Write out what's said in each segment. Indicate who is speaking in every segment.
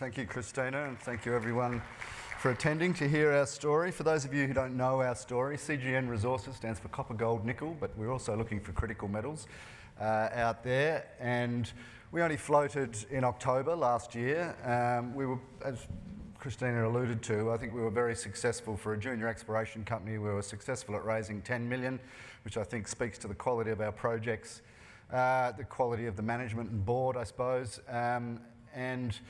Speaker 1: Thank you, Christina, and thank you everyone for attending to hear our story. For those of you who don't know our story, CGN Resources stands for copper, gold, nickel, but we're also looking for critical metals out there. And we only floated in October last year. We were, as Christina alluded to, I think we were very successful for a junior exploration company. We were successful at raising 10 million, which I think speaks to the quality of our projects, the quality of the management and board, I suppose. And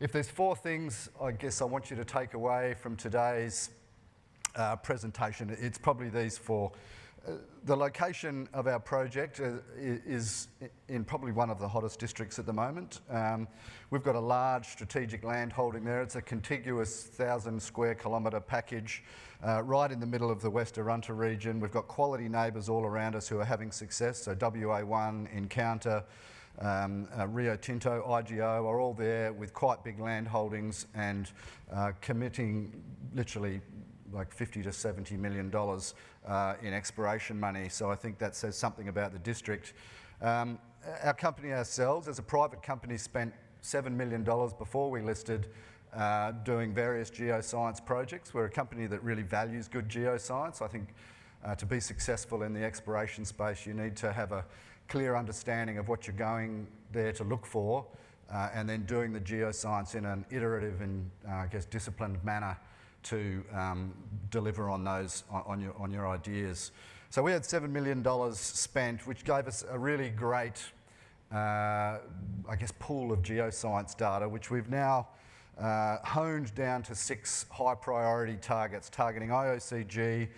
Speaker 1: if there's four things I guess I want you to take away from today's presentation, it's probably these four. The location of our project is in probably one of the hottest districts at the moment. We've got a large strategic land holding there. It's a contiguous 1,000 square kilometre package right in the middle of the West Arunta region. We've got quality neighbours all around us who are having success, so WA1, Encounter, Rio Tinto, IGO are all there with quite big land holdings and committing literally like $50 to $70 million in exploration money. So I think that says something about the district. Our company ourselves, as a private company, spent $7 million before we listed doing various geoscience projects. We're a company that really values good geoscience. I think to be successful in the exploration space, you need to have a clear understanding of what you're going there to look for, and then doing the geoscience in an iterative and I guess disciplined manner to deliver on those on your ideas. So we had $7 million spent, which gave us a really great I guess pool of geoscience data, which we've now honed down to 6 high priority targets targeting IOCG,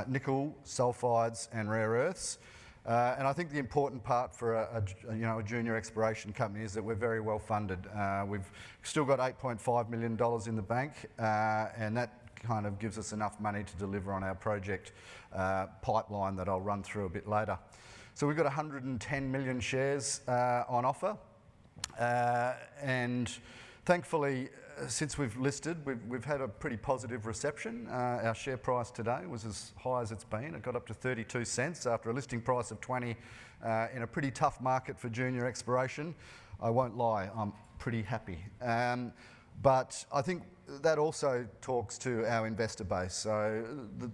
Speaker 1: nickel, sulfides and rare earths. And I think the important part for a junior exploration company is that we're very well funded. We've still got $8.5 million in the bank, and that kind of gives us enough money to deliver on our project pipeline that I'll run through a bit later. So we've got 110 million shares on offer, and thankfully, since we've listed, we've had a pretty positive reception. Our share price today was as high as it's been. It got up to 32 cents after a listing price of 20 in a pretty tough market for junior exploration. I won't lie, I'm pretty happy. But I think that also talks to our investor base. So the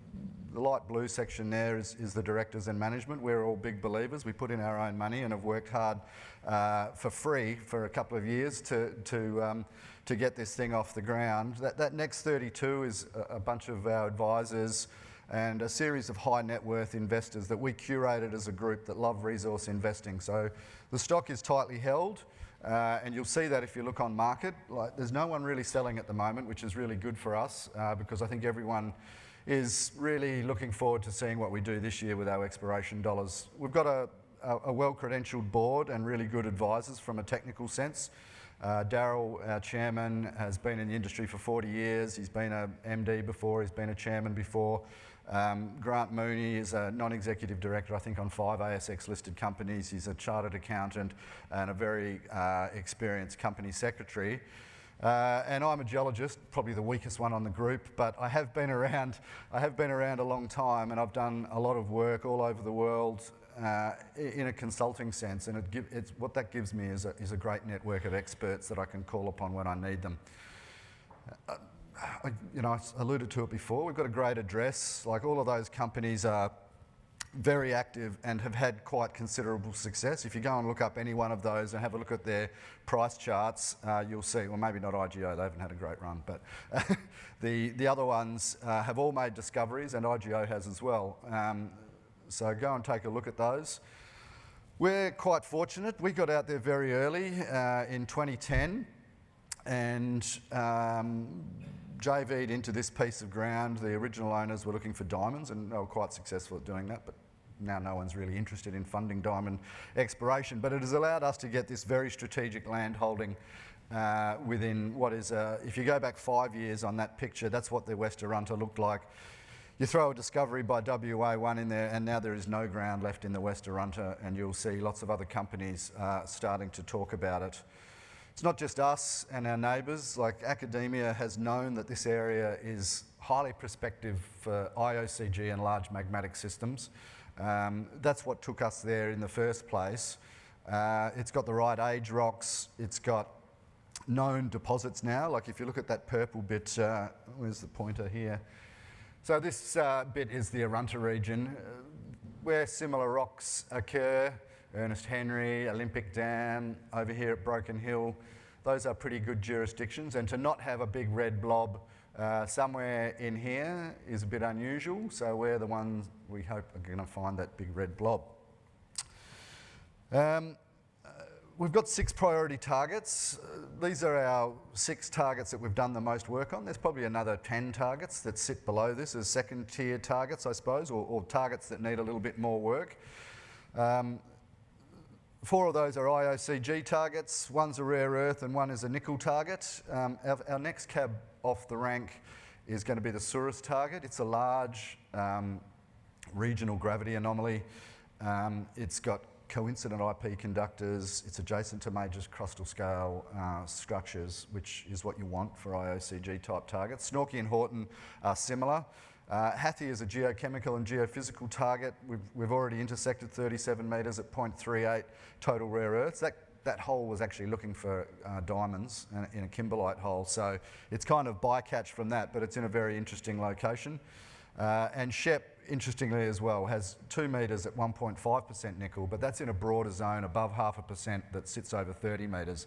Speaker 1: light blue section there is the directors and management. We're all big believers. We put in our own money and have worked hard for free for a couple of years to get this thing off the ground. That next 32 is a bunch of our advisors and a series of high net worth investors that we curated as a group that love resource investing. So the stock is tightly held, and you'll see that if you look on market. Like, there's no one really selling at the moment, which is really good for us because I think everyone is really looking forward to seeing what we do this year with our exploration dollars. We've got a well-credentialed board and really good advisors from a technical sense. Daryl, our chairman, has been in the industry for 40 years. He's been a MD before, he's been a chairman before. Grant Mooney is a non-executive director, I think, on 5 ASX listed companies. He's a chartered accountant and a very experienced company secretary. And I'm a geologist, probably the weakest one on the group, but I have been around a long time, and I've done a lot of work all over the world in a consulting sense, and what that gives me is a great network of experts that I can call upon when I need them. I alluded to it before, we've got a great address. Like, all of those companies are very active and have had quite considerable success. If you go and look up any one of those and have a look at their price charts, you'll see, well, maybe not IGO, they haven't had a great run, but the other ones have all made discoveries, and IGO has as well. So go and take a look at those. We're quite fortunate. We got out there very early in 2010 and JV'd into this piece of ground. The original owners were looking for diamonds, and they were quite successful at doing that, but now no one's really interested in funding diamond exploration. But it has allowed us to get this very strategic land holding within what is, if you go back 5 years on that picture, that's what the West Arunta looked like. You throw a discovery by WA1 in there, and now there is no ground left in the West Arunta, and you'll see lots of other companies starting to talk about it. It's not just us and our neighbours. Like, academia has known that this area is highly prospective for IOCG and large magmatic systems. That's what took us there in the first place. It's got the right age rocks, it's got known deposits now. Like if you look at that purple bit, where's the pointer here? So this bit is the Arunta region, where similar rocks occur. Ernest Henry, Olympic Dam, over here at Broken Hill. Those are pretty good jurisdictions, and to not have a big red blob somewhere in here is a bit unusual, so we're the ones we hope are going to find that big red blob. We've got 6 priority targets. These are our 6 targets that we've done the most work on. There's probably another 10 targets that sit below this as second tier targets, I suppose, or targets that need a little bit more work. 4 of those are IOCG targets, one's a rare earth and one is a nickel target. Our next cab off the rank is going to be the Souris target. It's a large regional gravity anomaly. It's got coincident IP conductors. It's adjacent to major crustal scale structures, which is what you want for IOCG type targets. Snorky and Horton are similar. Hathi is a geochemical and geophysical target. We've already intersected 37 metres at 0.38 total rare earths. That hole was actually looking for diamonds in a kimberlite hole, so it's kind of bycatch from that, but it's in a very interesting location. And Shep, interestingly as well, has 2 metres at 1.5% nickel, but that's in a broader zone above 0.5% that sits over 30 metres.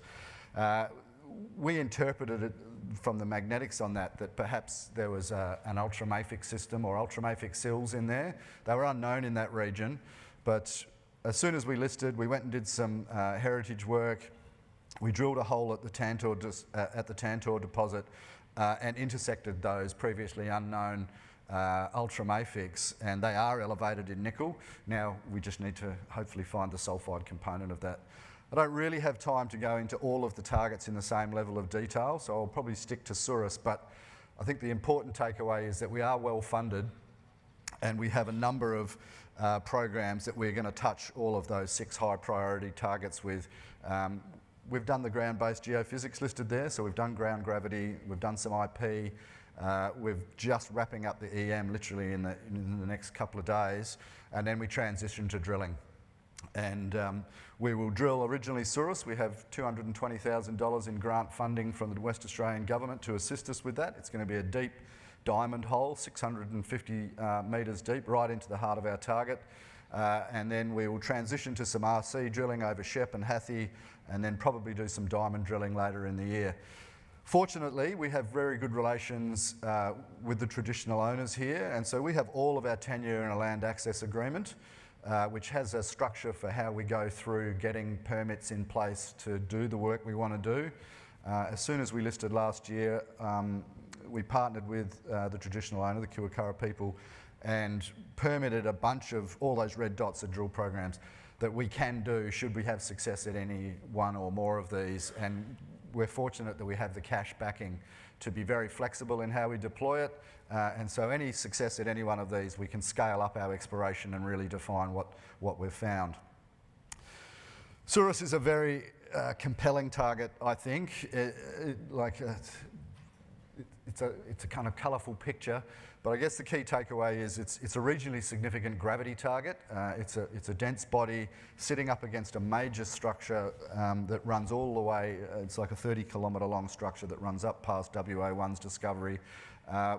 Speaker 1: We interpreted it from the magnetics on that perhaps there was an ultramafic system or ultramafic sills in there. They were unknown in that region, but as soon as we listed, we went and did some heritage work. We drilled a hole at the Tantor deposit and intersected those previously unknown ultramafics, and they are elevated in nickel. Now we just need to hopefully find the sulfide component of that. I don't really have time to go into all of the targets in the same level of detail, so I'll probably stick to Souris, but I think the important takeaway is that we are well funded and we have a number of programs that we're going to touch all of those 6 high priority targets with. We've done the ground-based geophysics listed there, so we've done ground gravity, we've done some IP, we're just wrapping up the EM literally in the next couple of days, and then we transition to drilling. And we will drill originally Souris. We have $220,000 in grant funding from the West Australian Government to assist us with that. It's going to be a deep diamond hole, 650 metres deep, right into the heart of our target. And then we will transition to some RC drilling over Shep and Hathi, and then probably do some diamond drilling later in the year. Fortunately, we have very good relations with the traditional owners here, and so we have all of our tenure in a land access agreement, which has a structure for how we go through getting permits in place to do the work we want to do. As soon as we listed last year, we partnered with the traditional owner, the Kiwakara people, and permitted a bunch of all those red dots of drill programs that we can do should we have success at any one or more of these. And we're fortunate that we have the cash backing to be very flexible in how we deploy it. And so any success at any one of these, we can scale up our exploration and really define what we've found. Souris is a very compelling target, I think. It's a kind of colourful picture, but I guess the key takeaway is it's a regionally significant gravity target. It's a dense body sitting up against a major structure that runs all the way. It's like a 30-kilometre long structure that runs up past WA1's discovery.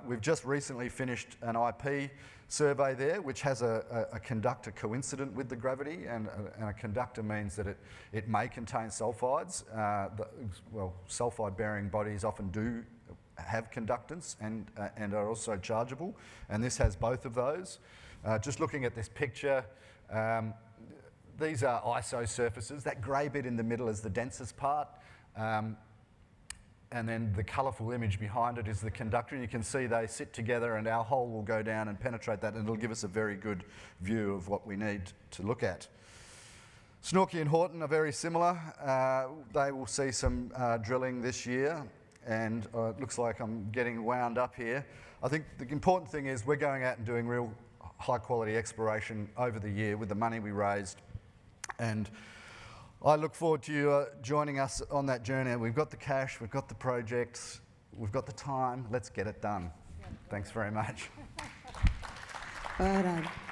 Speaker 1: We've just recently finished an IP survey there, which has a conductor coincident with the gravity, and a conductor means that it may contain sulfides. Sulfide-bearing bodies often do have conductance and are also chargeable, and this has both of those. Just looking at this picture, these are ISO surfaces. That grey bit in the middle is the densest part, and then the colourful image behind it is the conductor, and you can see they sit together, and our hole will go down and penetrate that, and it'll give us a very good view of what we need to look at. Snorky and Horton are very similar. They will see some drilling this year, and it looks like I'm getting wound up here. I think the important thing is we're going out and doing real high quality exploration over the year with the money we raised, and I look forward to you joining us on that journey. We've got the cash, we've got the projects, we've got the time. Let's get it done. Thanks very much.
Speaker 2: Well done.